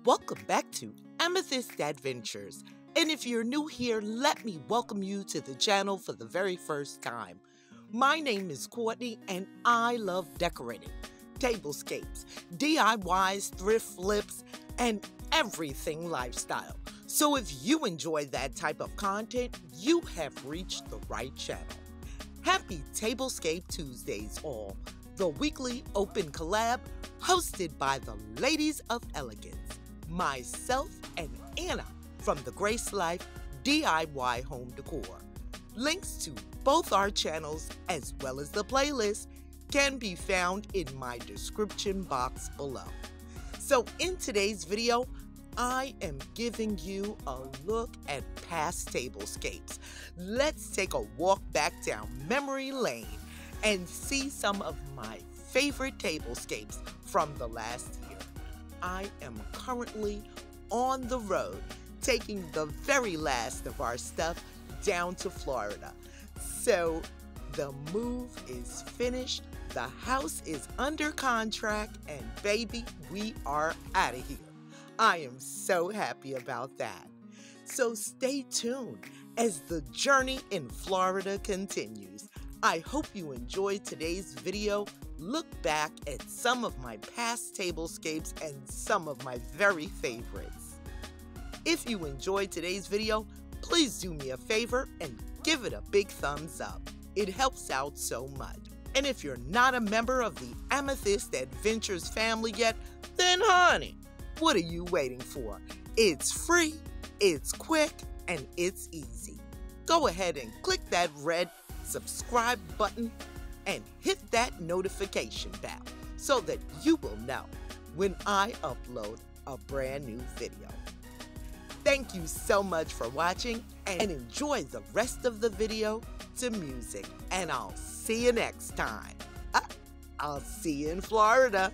Welcome back to Amethyst Adventures. And if you're new here, let me welcome you to the channel for the very first time. My name is Courtney and I love decorating, tablescapes, DIYs, thrift flips, and everything lifestyle. So if you enjoy that type of content, you have reached the right channel. Happy Tablescape Tuesdays all, the weekly open collab hosted by the Ladies of Elegance, myself and Anna from the Grace Life DIY Home Decor. Links to both our channels as well as the playlist can be found in my description box below. So in today's video, I am giving you a look at past tablescapes. Let's take a walk back down memory lane and see some of my favorite tablescapes from the last year. I am currently on the road taking the very last of our stuff down to Florida. So the move is finished, the house is under contract, and baby, we are out of here. I am so happy about that. So stay tuned as the journey in Florida continues. I hope you enjoyed today's video. Look back at some of my past tablescapes and some of my very favorites. If you enjoyed today's video, please do me a favor and give it a big thumbs up. It helps out so much. And if you're not a member of the Amethyst Adventures family yet, then honey, what are you waiting for? It's free, it's quick, and it's easy. Go ahead and click that red subscribe button and hit that notification bell so that you will know when I upload a brand new video. Thank you so much for watching and enjoy the rest of the video to music, and I'll see you next time. I'll see you in Florida.